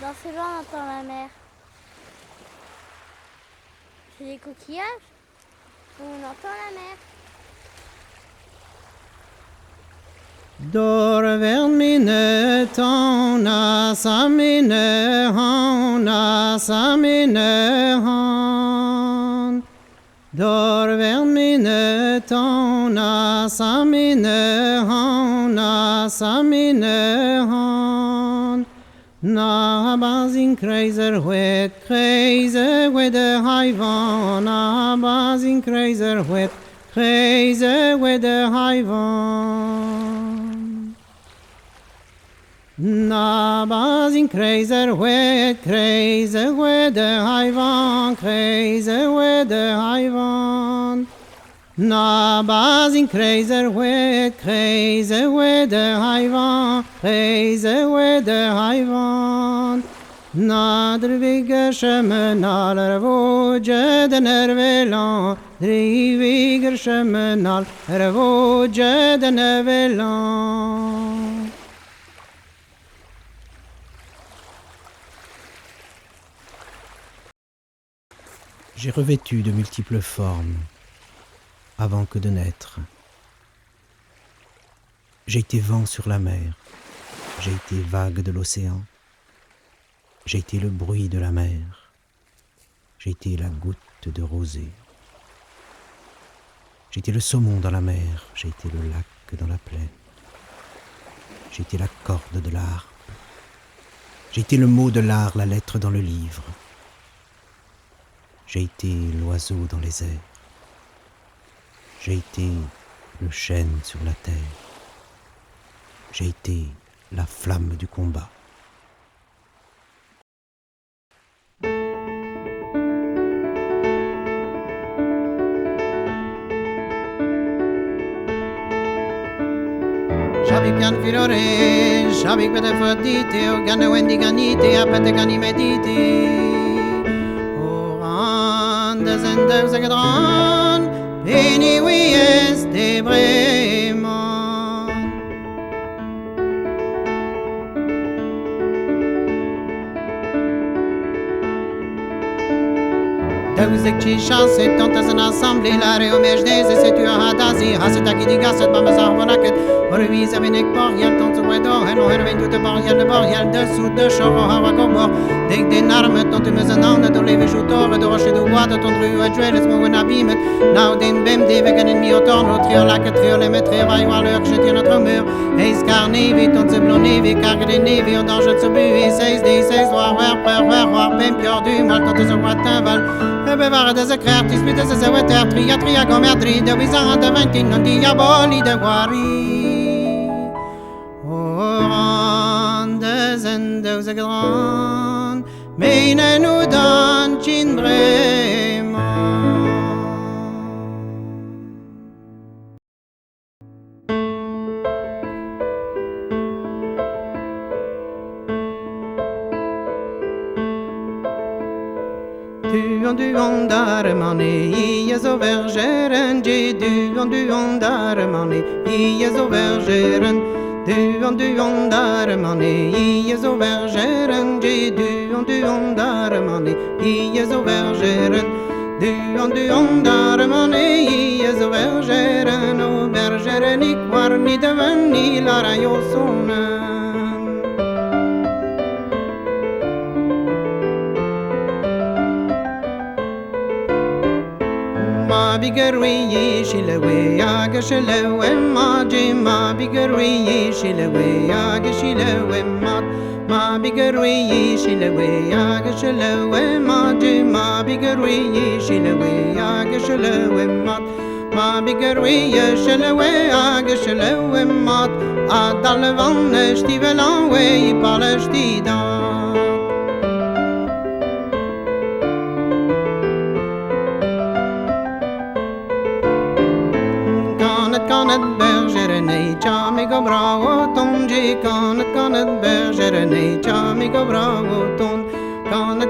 Dans ces vents, on entend la mer. C'est des coquillages où on entend la mer. Door werd mine tona samine hana samine han. Door werd mine tona samine hana samine han. Na bazin kreiser wet de haivan. Na bazin kreiser wet de haivan. Na bazin kreiser wet de haivan. De haivan. Na bazin kreiser wet de haivan. De haivan. Na driwec'h chemenal voje de nervelan. Driwec'h chemenal voje de nervelan. J'ai revêtu de multiples formes avant que de naître. J'ai été vent sur la mer, j'ai été vague de l'océan, j'ai été le bruit de la mer, j'ai été la goutte de rosée. J'ai été le saumon dans la mer, j'ai été le lac dans la plaine, j'ai été la corde de la harpe, j'ai été le mot de l'art, la lettre dans le livre. J'ai été l'oiseau dans les airs. J'ai été le chêne sur la terre. J'ai été la flamme du combat. J'habite bien filoré, j'habite bien fodité, au gane wendi ganité, à pète gani médité. En de zegedran, beni oui est vraiment. Deuzek ci chasse, tantas en assemblée, la réomèche des et tu as hadazi, haseta qui diga cette bambazar vonaket, orvis avec boriel, tant tu wedo, et non hervin tout boriel, dessous de choro, havagomor, dès des narmes, tant tu me zanan, de lever joutor, de rocher de bois, de ton dru, et jouer les mots en abîme, now den bem de vegan en mi autorno, trio la que trio les maîtres, vaille voir l'heure que je tiens notre mur, et scar nevi, tant se blon nevi, car des nevi, en danger de se bu, et seizh, voir, ben pior du mal, tant se voit un val. Bevare de secret, spit de se weter, tria comerdri, de bizarre de 20, non diaboli de guari. Oran de zende ze gran, meine nu dan chin brema. Duhont där mané, i så vergeren, duhont där mané, i så vergeren. Duhont där mané, i så vergeren, duhont där mané, i så vergeren. Duhont där mané, i så vergeren, och vergeren i kvarni de venni lara josonen. Ma bigarwi shilewe aga shilewe maji ma bigarwi shilewe aga shilewe ma bigarwi shilewe aga shilewe maji ma bigarwi shilewe aga shilewe ma bigarwi shilewe aga shilewe adal vanne stivelan we palestida. Kanet bergeren ei chamigo bravo tonji kanet bergeren ei chamigo bravo ton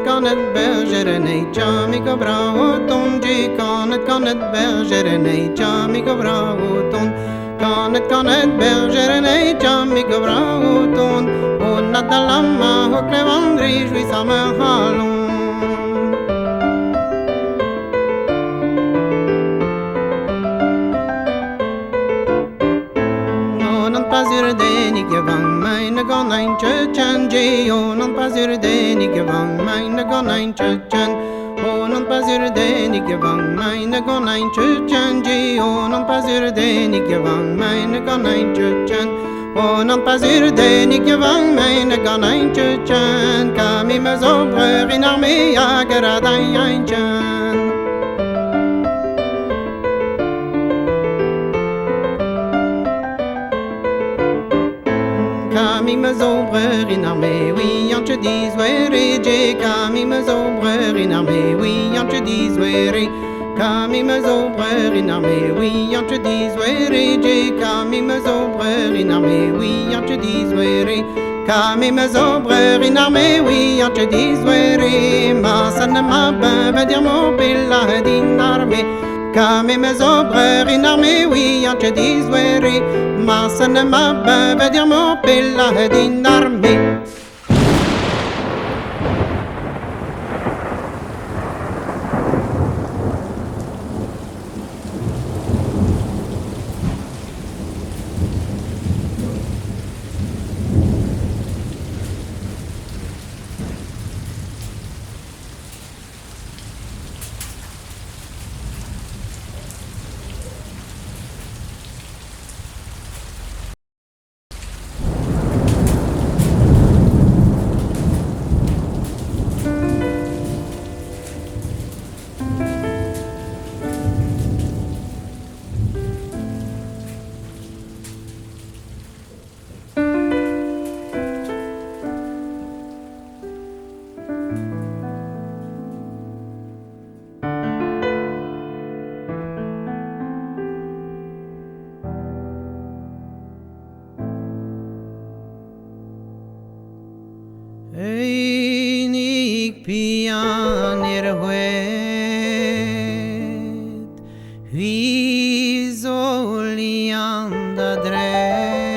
kanet bergeren ei chamigo bravo tonji kanet bergeren ei chamigo bravo ton het kan het bergeren eet jammy Gousperoù ton. On a dalama ho clevandri jouis sa me halon. Pas ur denig vang mijn gon ein tjötjen je non pas ur denig vang mijn gon ein tjötjen non pas ur denig vang mijn gon ein tjötjen je non pas ur denig vang mijn gon ein tjötjen non pas ur denig vang mijn gon ein tjötjen kam I me zobreur in armee jager ad ein tjen. Kami me zobreur in armee, oui, en te dis were, je kami me zobreur in armee, oui, en te dis were. Kami me zobreur in armee, oui, en te dis were, je kami me zobreur in armee, oui, en te dis were. Kami me zobreur in armee, oui, en te dis were. Ma san ma ben veut dire mon pilla din armee. Kami me zobreur in armee, oui, en te dis were. Ma san ma ben veut dire mon pilla din armee. Evnig bihan hwed, Louison dret,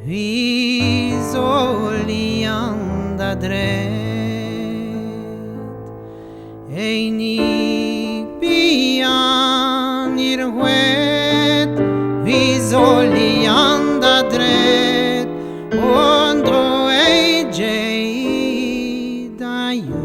Louison dret. Evnig bihan hwed, Louison dret. Ondro ej d'ailleurs.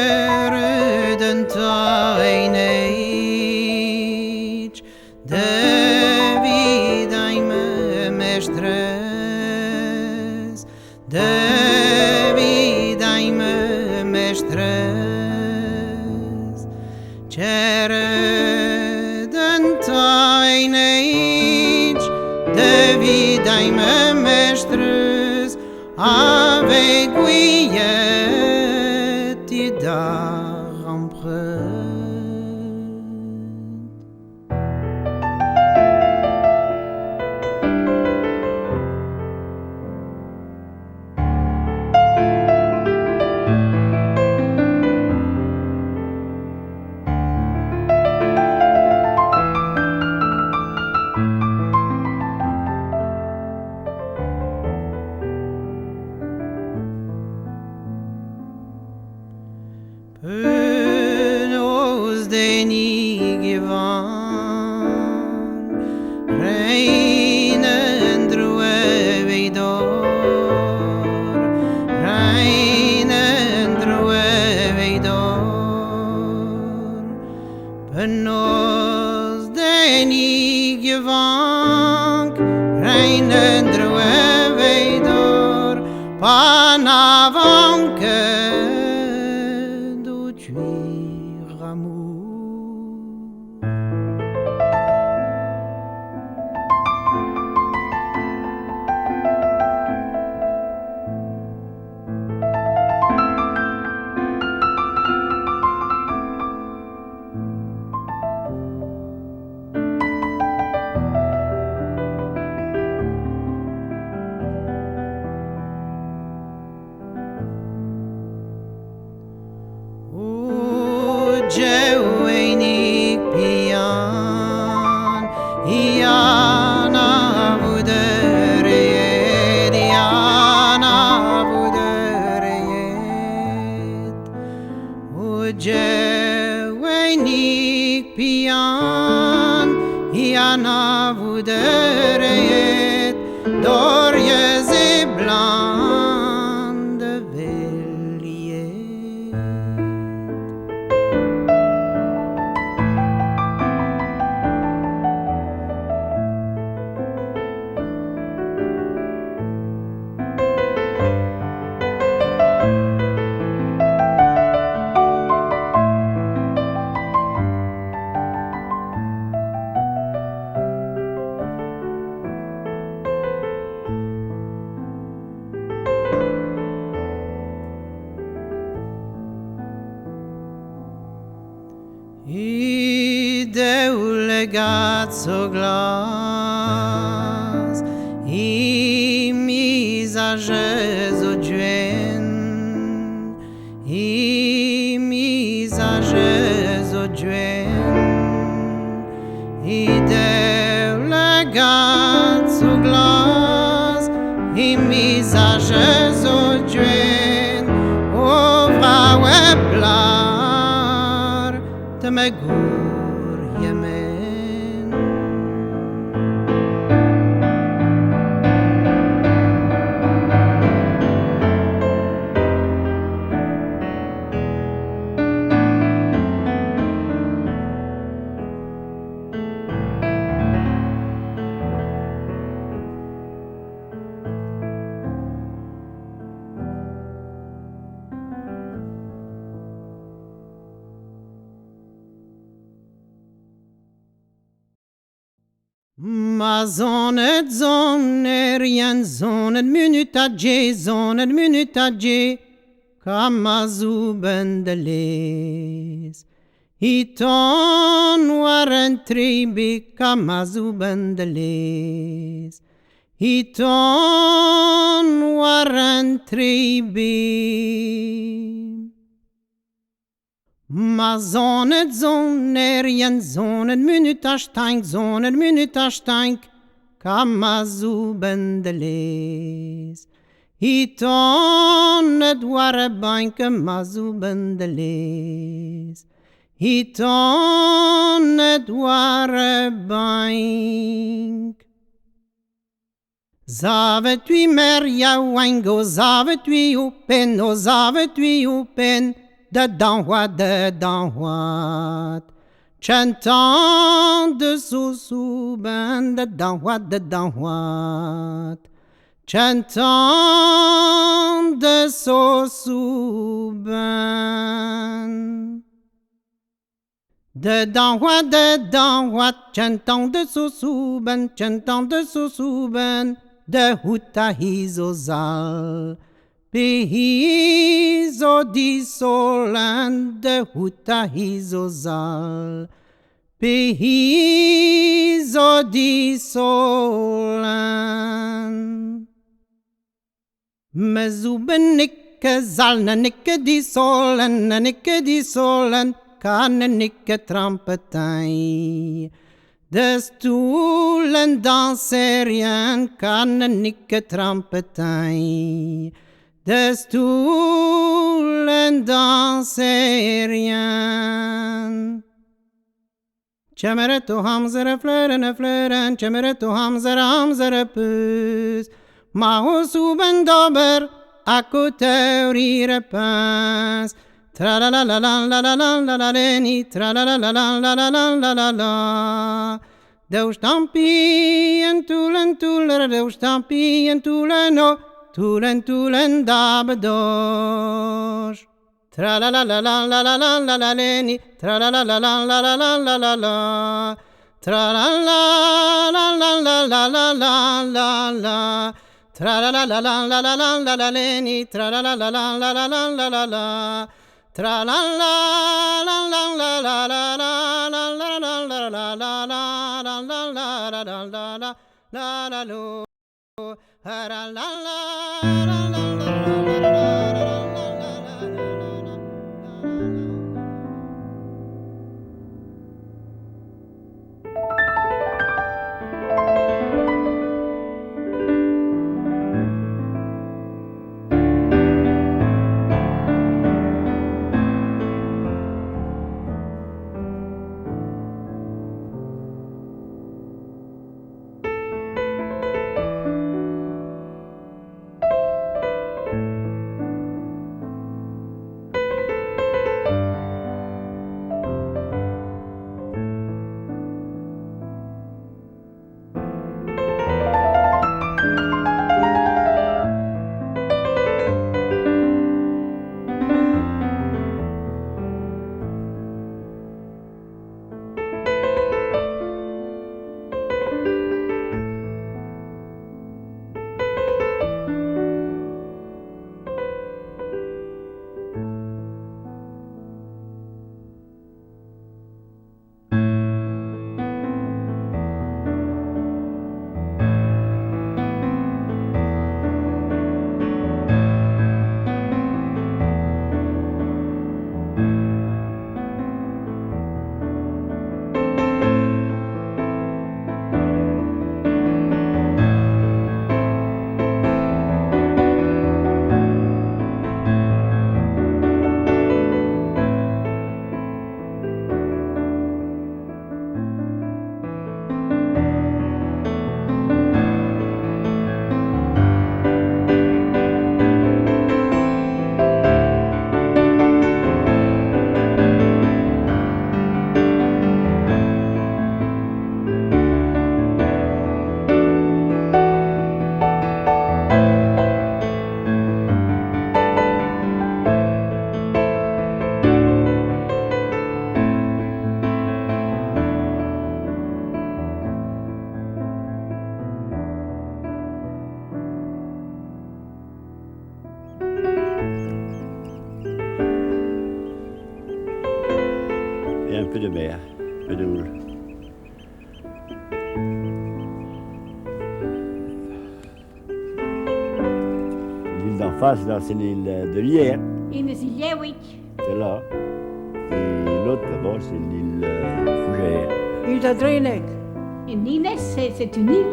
Tjörden ta ein age, David aime mestres, David aime mestres. Tjörden ta ein age, David aime mestres, avec daar Penaos denig van, Hanter-dro Hanter-dro Penaos denig van, Hanter-dro Panavank pian Iana vouderet Dorieux et blanc de Vélier. Gazzo glas I misages o duen I misages o duen I deule gazzo glas I misages o duen O vrawe blar de me gour yemen. Ma zone rien zone minute adje Kama Soubenn de laezh Iton waren tribi Kama Soubenn de laezh Iton waren tribi Ma zone rien zone minute astank Kama Soubenn de laezh Iton et ware bank Kama Soubenn de laezh Iton et ware bank Zavet ui mer yaouank O zavet ui upen De danwad Chantant de Soubenn De danwad Chantant de Soubenn De danwad Chantant de Soubenn De Hanter-dro Pays o dissolen de Hanter-dro Pays o dissolen Me Soubenn nicke zalne nicke dissolen Kan nicke trampetin De stoelen danserien Kan nicke trampetin De stoelen danserien Kemener hamzere fleuren Kemener hamzere pus Ma o Soubenn dober A côté rire pince Tra la la la la la la la la la leni Tra la la la la la la la la la la Deu stampi en tulen Deu stampi en tulen Tulen dabedosh Tra la la la la la la la la la leni Tra la la la la la la la la la la Tra la la la la la la la la la la Tra la la la la la la la la la leni Tra la la la la la la la la la la Tra la la la la la la la la la la la la la la la la la de mer, Vedoul. L'île d'en face, là, c'est l'île de Lier. Ile-exil. C'est là. Et l'autre, là-bas, c'est l'île Fougère. Île de Drouk-kinnig. Une île, c'est une île.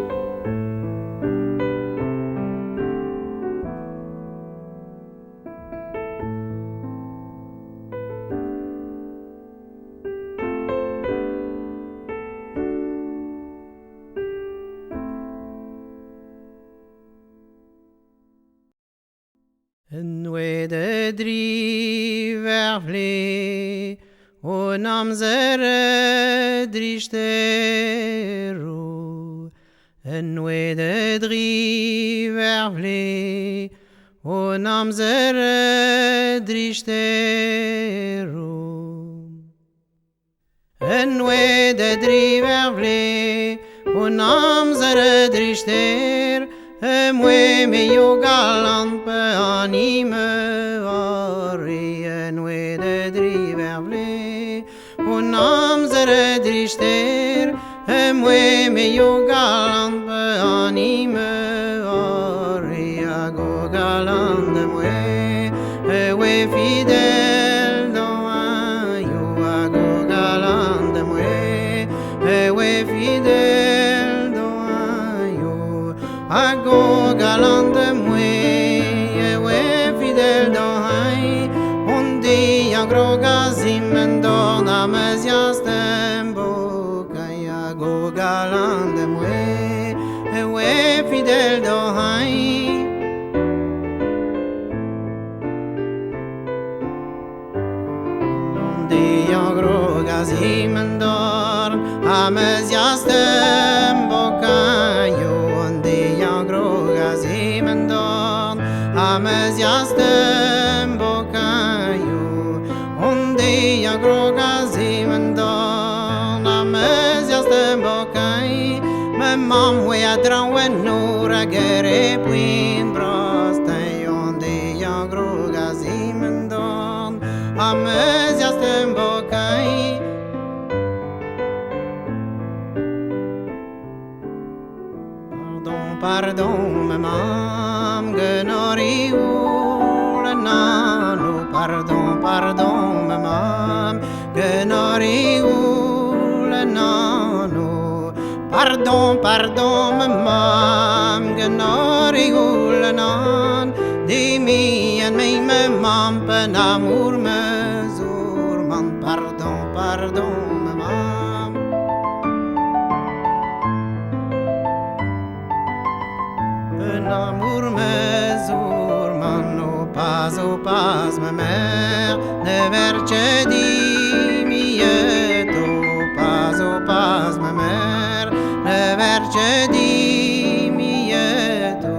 Noué de driwec'h o namzer drichterou. Noué de driwec'h o namzer drichterou. Noué de driwec'h o namzer drichter. Moué me yo galant pe anime ori noué de driwec'h o namzer drichter. Moué me yo galant pe anime ori a go galant de moué we fidèle dans un yo a go galant de moué we fidèle dans un yo a go galant de moué we fidèle dans un on dit un gros gazim dans a meziastem bokay a go galant de moué we fidèle dans un die agro gazim dorn ames jastem bokayo die agro gazim dorn ames jastem bokayo die agro gazim dorn ames jastem bokay me mam we adran we no ragere puin broste die agro gazim dorn ames jastem bokay. Pardon, mam genori ul nano. Pardon, mam genori ul nano. Pardon, mam genori ul nan. Dimi en me mam pen amour mesur man. Pardon, mam. Un amour mesur man au pas ma mère ne verce di mieto au pas ma mère ne verce di mieto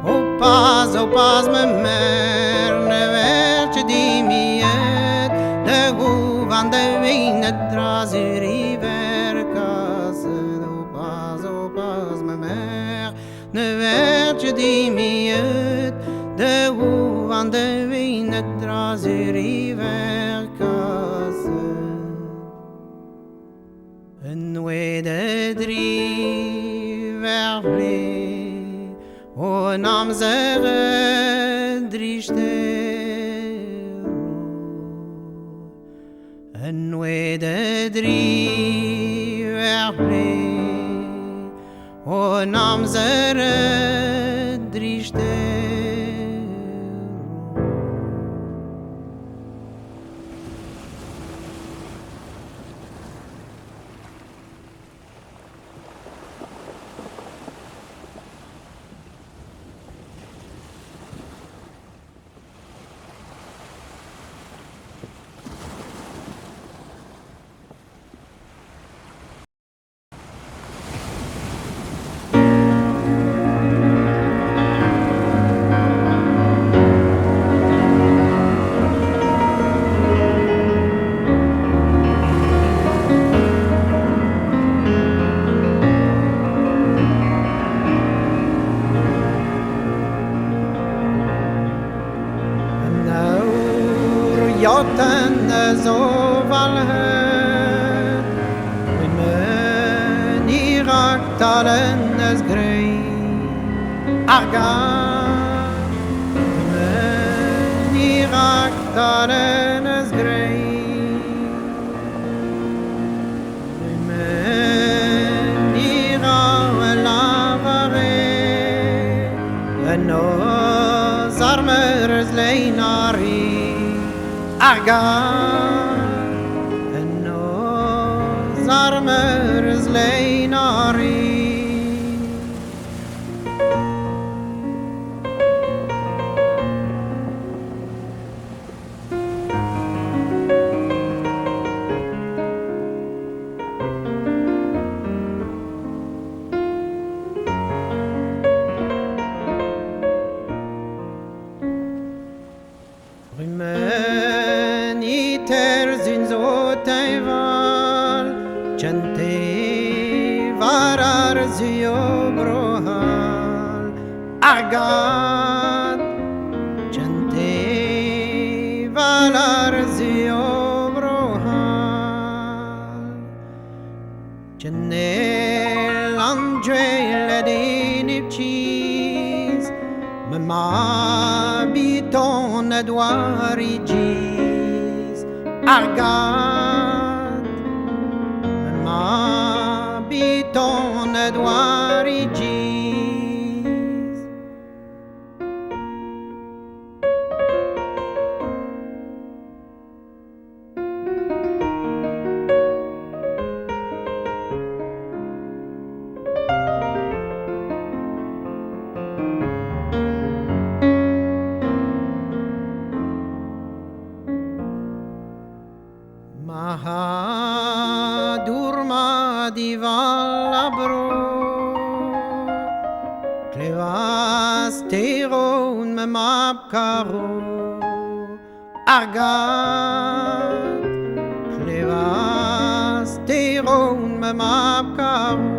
au pas ma mère ne verce di miet de où van de vine drasuri vercas au pas ma mère ne verce di miet de où van de vine drasuri vercas noué de driwec'h o namzer drichterou. Noué de driwec'h o namzer drichterou. martolod eus grei argan martolod eus grei nos armeurs leinari argan nos armeurs leinari chante varar zio brohal argan chante varar zio brohal chanel angel dinipchis mama biton edwarigis argan biton edwarigis divan labro clevas teron me map caro argan clevas teron me map caro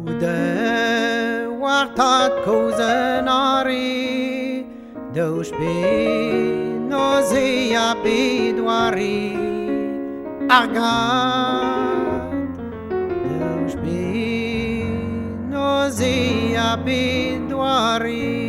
bude wartat kozenari douch be nozea bedwari argan douch be nozea bedwari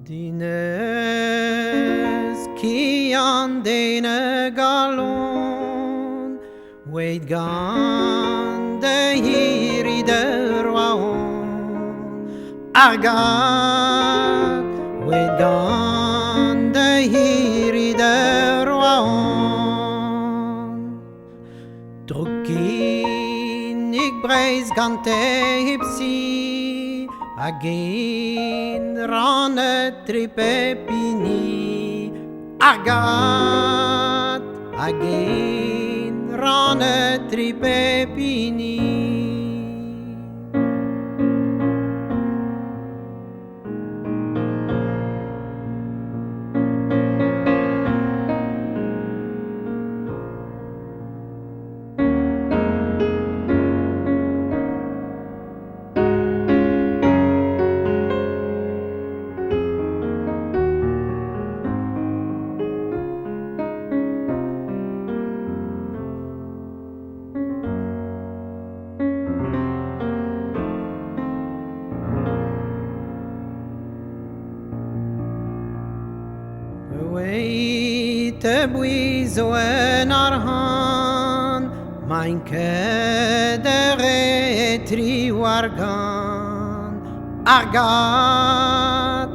Dines kian dene galon wait gan de hiri de roaon argan wait gan de hiri de roaon Drouk-kinnig breiz gante hipsi Agin ranne tripepini agat agin ranne tripepini te bouizo en arhan mein kedere tri wargan agat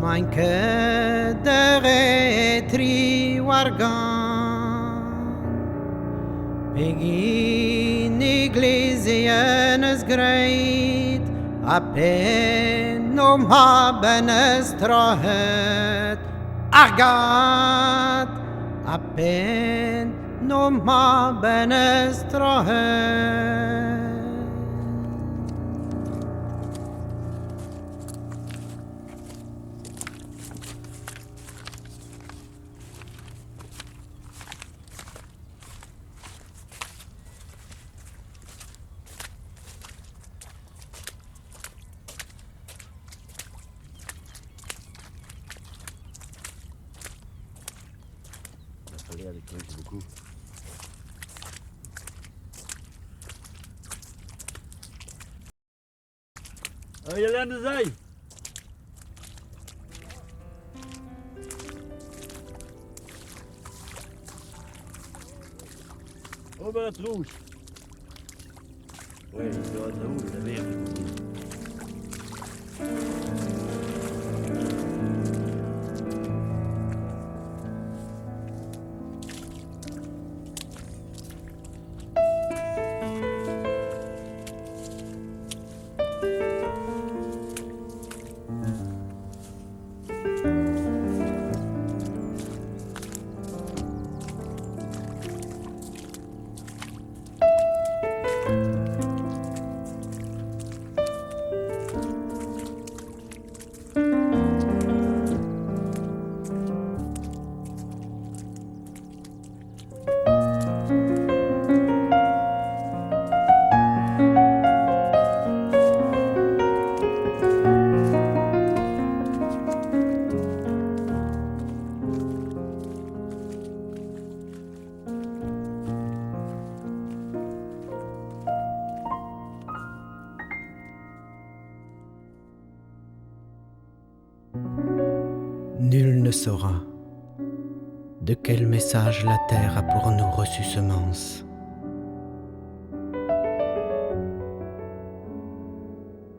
mein kedere tri wargan begin iglesias greit apen ha benestrohet agat apen ha benestrohet Oui, c'est beaucoup. Il y a l'un des ailes. Oh ben la trouche. Oui, c'est rannoù, la merde. Nul ne saura de quel message la terre a pour nous reçu semence.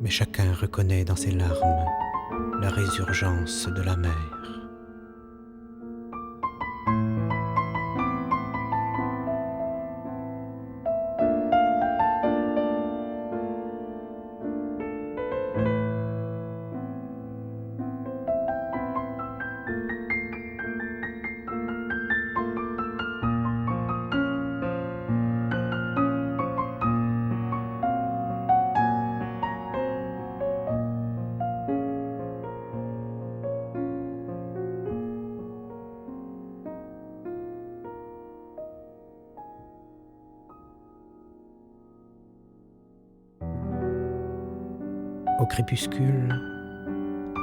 Mais chacun reconnaît dans ses larmes la résurgence de la mer. Au crépuscule,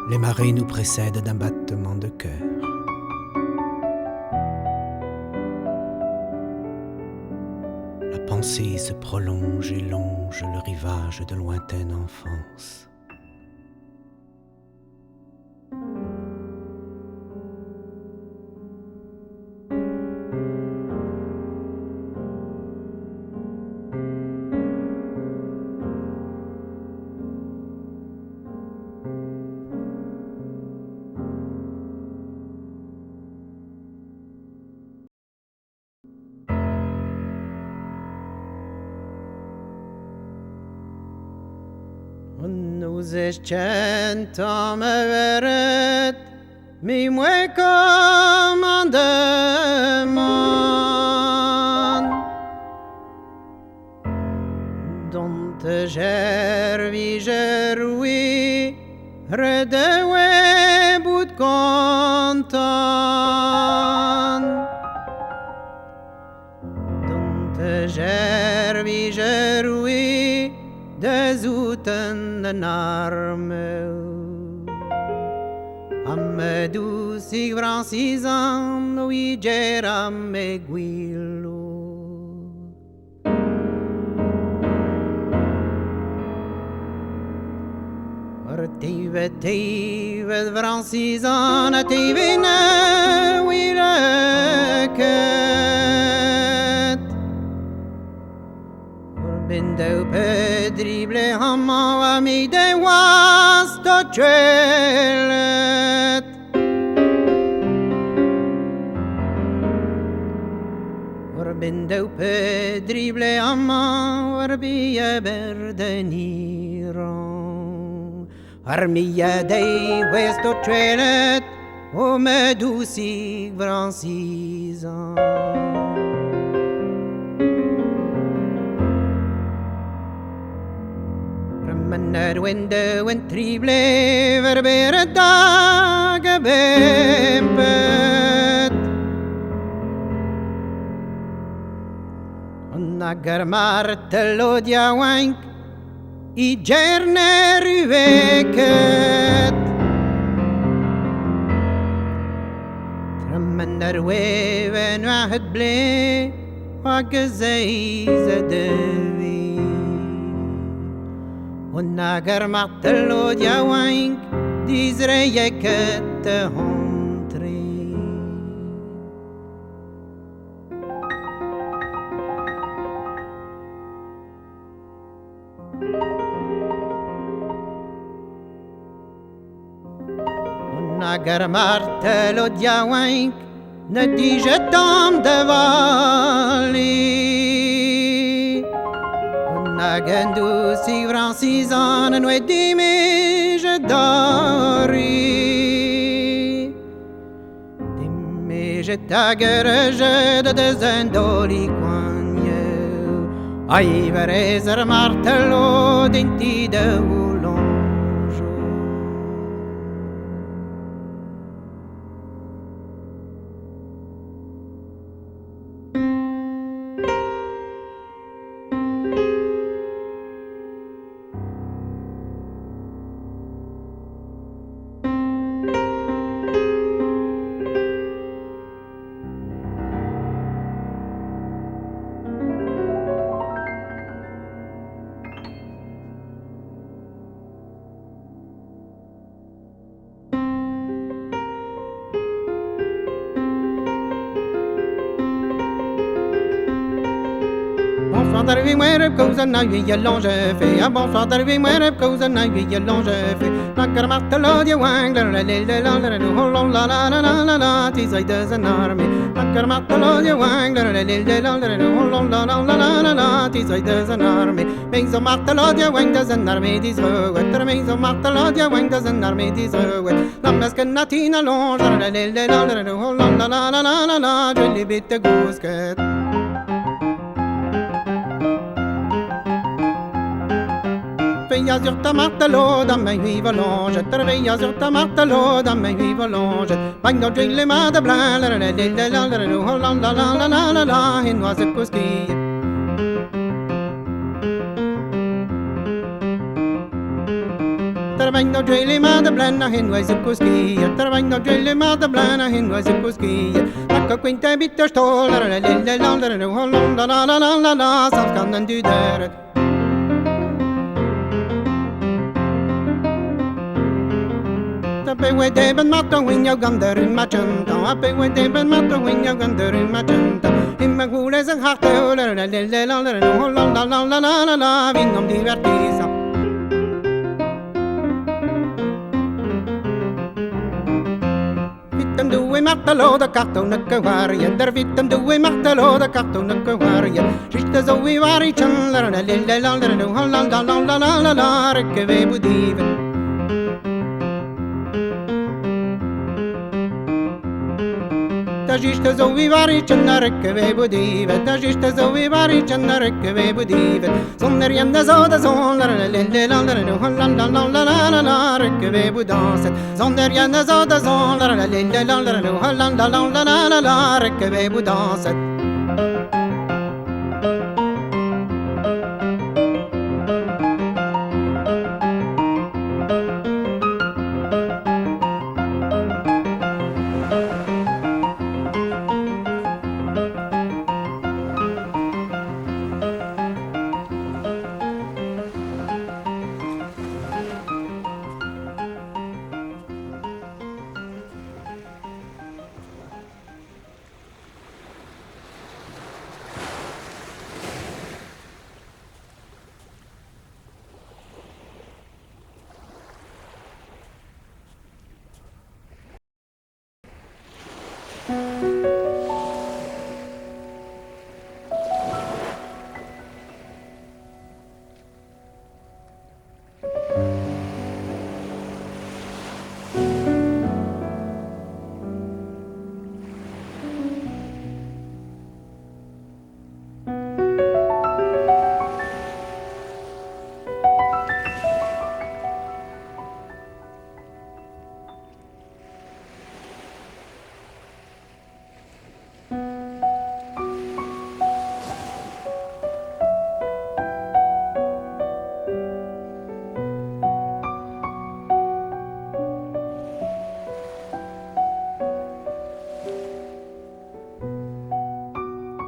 les marées nous précèdent d'un battement de cœur. La pensée se prolonge et longe le rivage de lointaine enfance. Nous chant me verret, mi mouais commandement. Dont gervi geroui, redoué bout content. Dont gervi geroui, des outen de narmeu. Amadou sig francisam, oui geram e guilo. Teve francisam, teve na oui leket. Bindou pedrible hamman wa mi de was to chelet. Bindou pedrible hamman war biye berdeniran. Armia de was to chelet o medou sig francisam. Kemener window and trible verbere dag bempet. Nagar martolod yaouank I gerne driwec'h. Hanter-dro het blé, wat seizh de wie. Nagar martolod yaouank, driwec'h Duhont. Nagar martolod yaouank, ne dis-je tom de vallée. Nagendou si francisane noe dimege dori. Dimege tagerege de zendoli quagne. Ai verezer martelo dinti de oulonge. D'arriver moi cause na yaouank fait un bon soir d'arriver moi cause na yaouank fait nagar martolod yaouank la la la la seizh de zanarme nagar martolod yaouank la la la seizh de zanarme mezo martolod yaouank de zanarme driwec'h mezo martolod yaouank de zanarme driwec'h la meskenatina longe la la je les bite Gwerz Kêr-Is. Veilla sur ta martolod à main vive-longe, veilla sur ta martolod à main vive-longe. Bagno les mains de blanc, la une noise cousquille. Bagno les mains de blanc, une noise cousquille. Bagno les mains de blanc, une noise cousquille. La quinte bitte stol, la sauf quand on du der. Ape deben mato winja gander in machanta. Ape deben mato winja gander in machanta. Imma gule zang harte la vingom divertisa. Vittem due martolod a cartone che varia. Der vittem due martolod a cartone che varia. Schiste zo vi vari chan la che ve budiven. Tajiste zo vi vari chenare che ve budive, tajiste zo vi vari chenare che ve budive. Sonder yanda zo da zon la che ve budanse. Sonder yanda zo da zon la che ve budanse.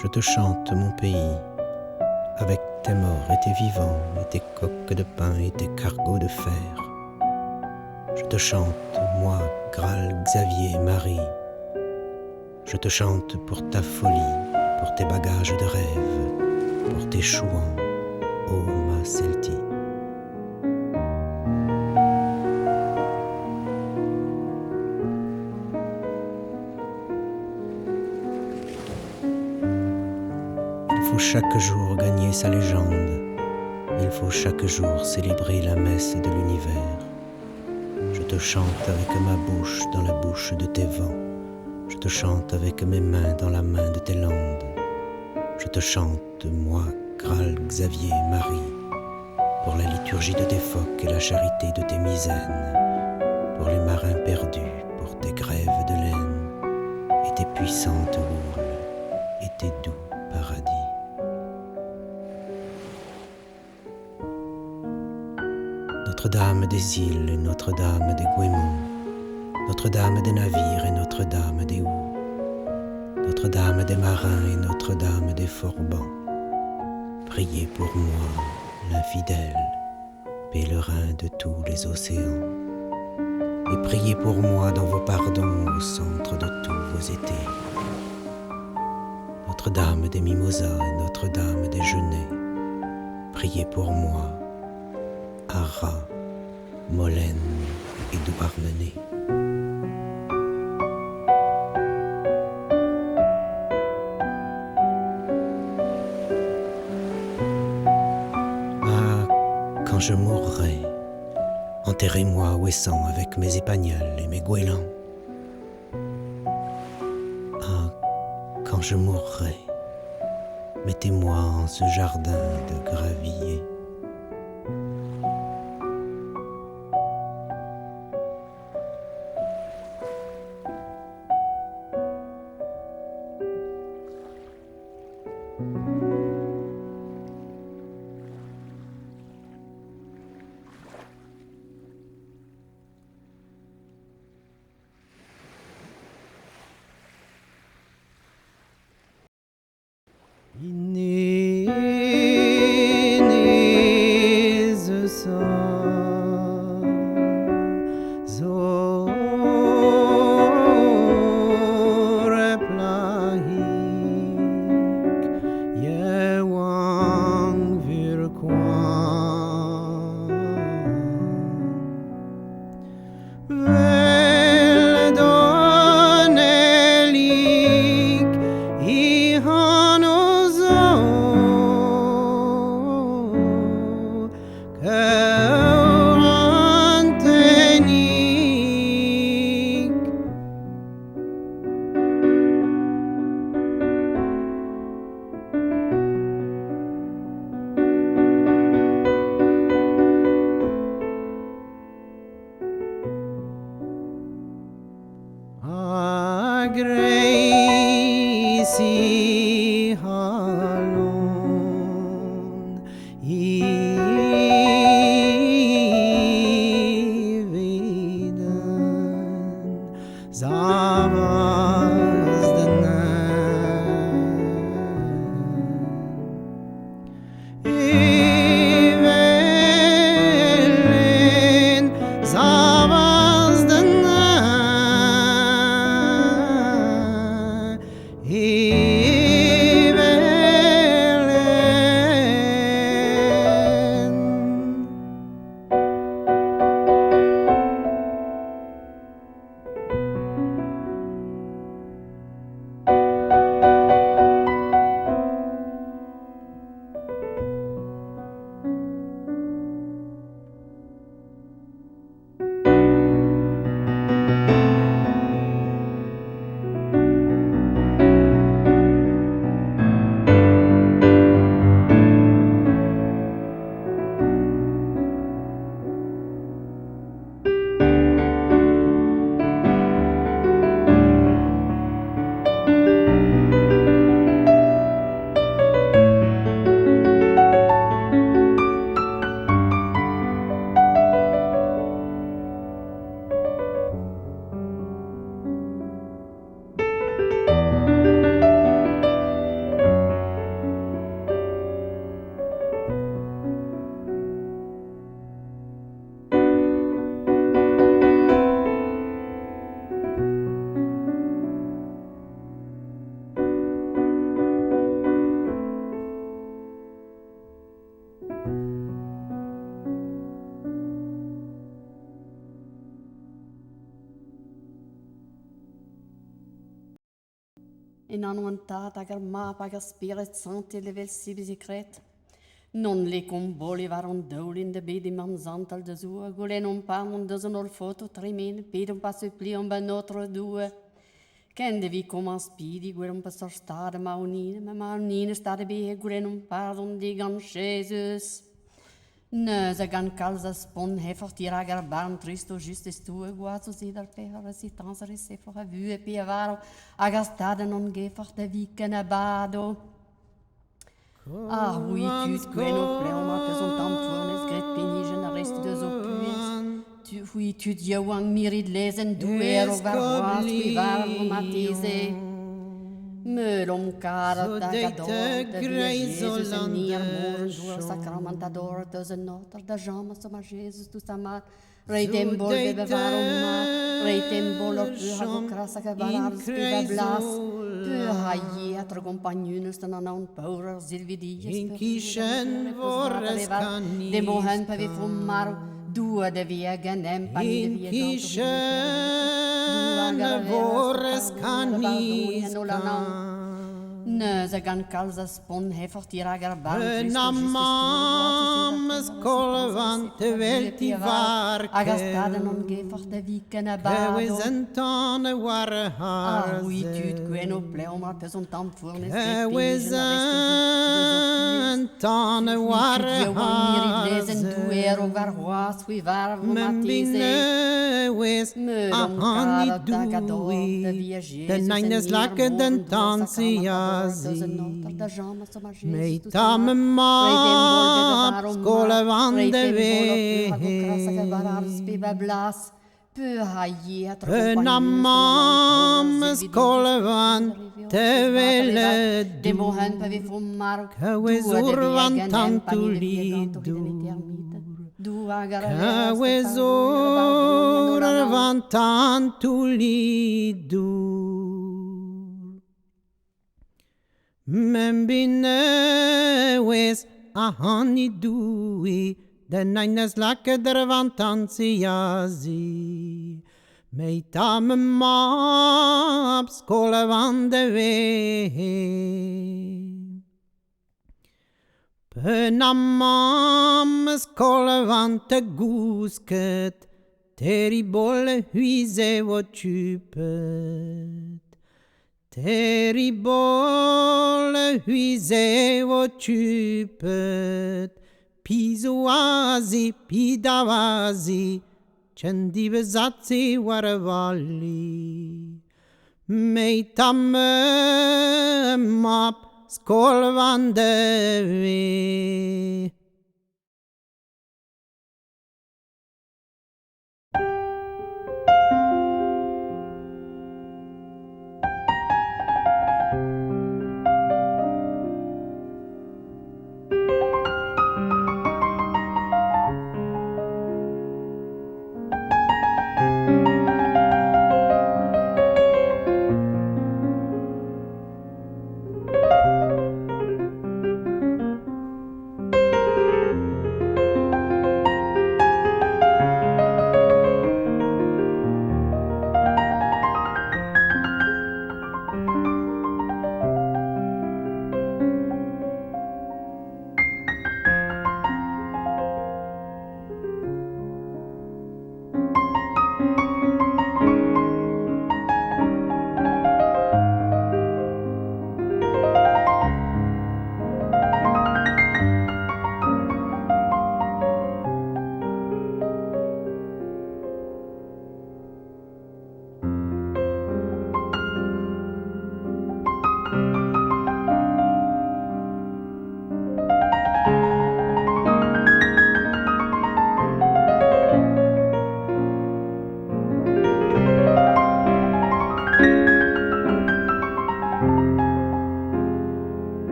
Je te chante mon pays, avec tes morts et tes vivants, et tes coques de pain et tes cargos de fer. Je te chante, moi, Graal, Xavier, Marie. Je te chante pour ta folie, pour tes bagages de rêve, pour tes chouans, ô ma Celtie. Il faut chaque jour gagner sa légende. Il faut chaque jour célébrer la messe de l'univers. Je te chante avec ma bouche dans la bouche de tes vents. Je te chante avec mes mains dans la main de tes landes. Je te chante, moi, Graal, Xavier, Marie, pour la liturgie de tes phoques et la charité de tes misaines, pour les marins perdus, pour tes grèves de laine, et tes puissantes houles, et tes doux paradis. Notre-Dame des îles et Notre-Dame des Goémons, Notre-Dame des navires et Notre-Dame des houes, Notre-Dame des marins et Notre-Dame des forbans, priez pour moi, l'infidèle, pèlerin de tous les océans, et priez pour moi dans vos pardons au centre de tous vos étés. Notre-Dame des mimosas et Notre-Dame des genêts, priez pour moi, Ara, Molène et Douarnenez. Quand je mourrai, enterrez-moi ouessant avec mes épagnols et mes goélands. Ah, quand je mourrai, mettez-moi en ce jardin de graviers. in anwantat agar map agar spirit santé level secret. Non le comboli varon doul in de bedi man zantal de zoe, golen on parlon de zon ol foto trimin, pedon pas suppli on ben notre due. Kende vi kom spidi, golen pas sor stade maunine stade be, golen on pardon de gan Jesus. Ne, ze gan kalza spon hefort tira agar barn tristo justes tue, guazo zidar per resistance rese for a vue e pia varo, agar stade non ge forte viken abado. Ah oui, tu gweno pleoma peson tam fournes gret penigen a rest de zo puis. Oui, tu yaouank mirid lezen douer o varroas qui varro matise. Melom cara tagador, de via Jesus en nier moren door sacramentador, de ze noter, de jama soma Jesus tu samar. Reitem bol bebe varoma, reitem bol op hago krasa que varars bebe blas. Peu haie atre compagnonus den an paurer zilvidies. In kishen vorres canis. De mohen pe vi fum mar, dua de via genem pani de via. In kishen vorres canis. Ne, ze gan kalza spon hefort iragar bar. Namam Skolvan te velti varke. Agastade non gefort de viken abado. Ewezentane war Ah oui, tu gweno pleoma peson tam fournes. Ewezentane war lezen duero varroas wi var matise. Wes ahani dui. De nines lakke den tansia. Meitam map Skolvan de Penamam Skolvan te vele de mohen pe vi fum mar. Kawezurvan tantulidur Kawezurvan tantulidur Membine wes ahani dui de nines lakke der vantansiazi meitam map Skolvan de ve Penamam Skolvan te gusket terrible huise votupet Terrible huise votupet Pizuazi pidavazi Cendi bezazi warvali Meitam map Skolvan de ve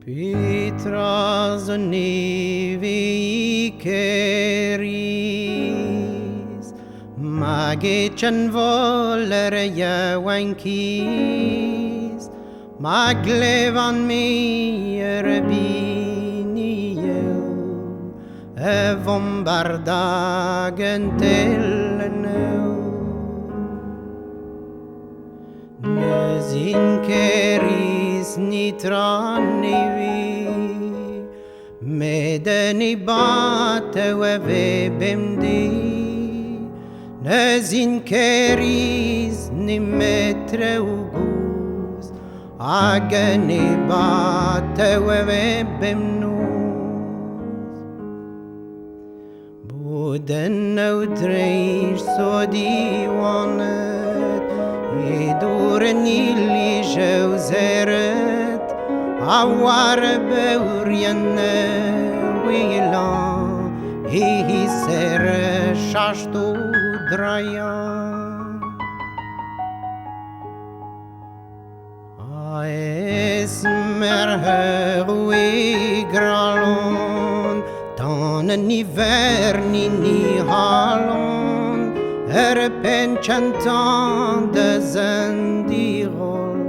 Pitras nevi Kêr-Is, Magechan voler yaouankis, Maglevan meir binieu, Vombardagen telleneu. Nezin Kêr-Is nitran nevi, Medeni bate weve bemdi, Nezin Kêr-Is ni metre uguz, Ageni bate weve bemnuz. Buden outreish so divanet, Edoren Ile-exil, Awar beurien wilan, Hisser shashtu drayan. Esmer herwe gralon, Tan ni verni ni halon, Penchant de zendirol,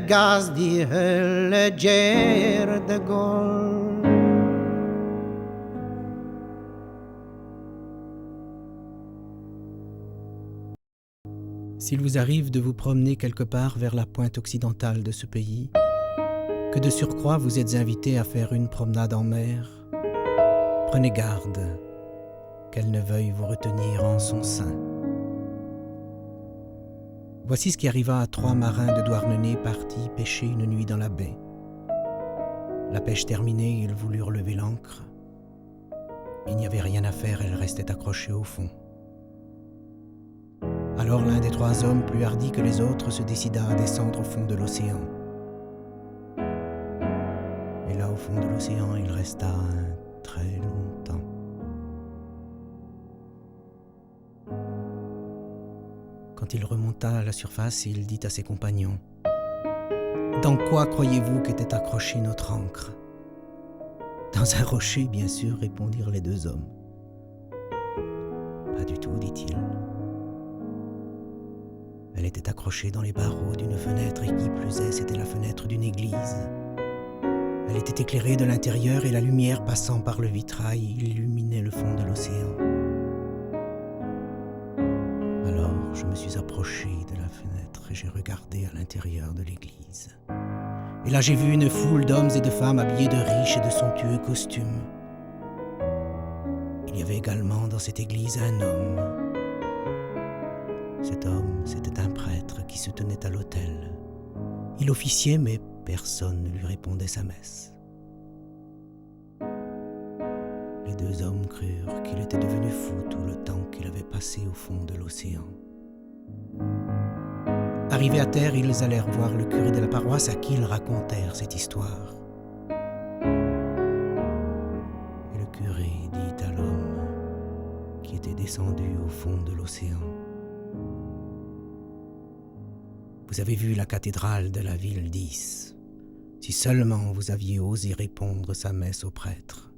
Gaz di hölle ger de gol. S'il vous arrive de vous promener quelque part vers la pointe occidentale de ce pays, que de surcroît vous êtes invité à faire une promenade en mer, prenez garde qu'elle ne veuille vous retenir en son sein. Voici ce qui arriva à 3 marins de Douarnenez partis pêcher une nuit dans la baie. La pêche terminée, ils voulurent lever l'ancre. Il n'y avait rien à faire, elle restait accrochée au fond. Alors l'un des 3 hommes, plus hardi que les autres, se décida à descendre au fond de l'océan. Et là, au fond de l'océan, il resta très longtemps. Quand il remonta à la surface, il dit à ses compagnons : « Dans quoi croyez-vous qu'était accrochée notre ancre ? » ?»« Dans un rocher, bien sûr, » répondirent les 2 hommes. « Pas du tout, dit-il. Elle était accrochée dans les barreaux d'une fenêtre et qui plus est, c'était la fenêtre d'une église. Elle était éclairée de l'intérieur et la lumière passant par le vitrail illuminait le fond de l'océan. Alors, je me suis approché de la fenêtre et j'ai regardé à l'intérieur de l'église. Et là, j'ai vu une foule d'hommes et de femmes habillés de riches et de somptueux costumes. Il y avait également dans cette église un homme. Cet homme, c'était un prêtre qui se tenait à l'autel. Il officiait, mais personne ne lui répondait sa messe. Les 2 hommes crurent qu'il était devenu fou tout le temps qu'il avait passé au fond de l'océan. Arrivés à terre, ils allèrent voir le curé de la paroisse à qui ils racontèrent cette histoire. Et le curé dit à l'homme qui était descendu au fond de l'océan : « Vous avez vu la cathédrale de la ville d'Is. Si seulement vous aviez osé répondre sa messe au prêtre,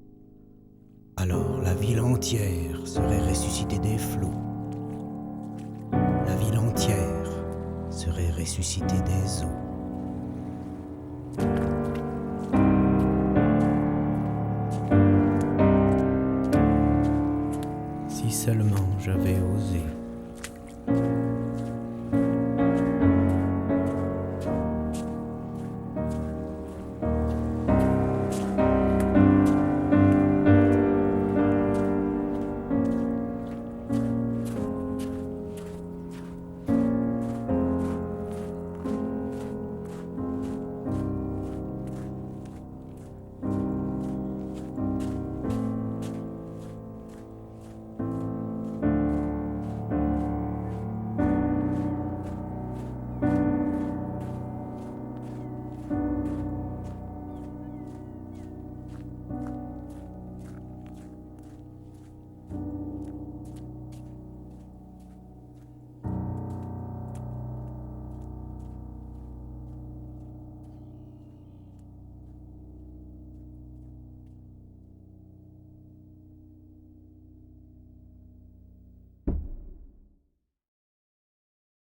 alors la ville entière serait ressuscitée des flots. La ville entière serait ressuscitée des eaux.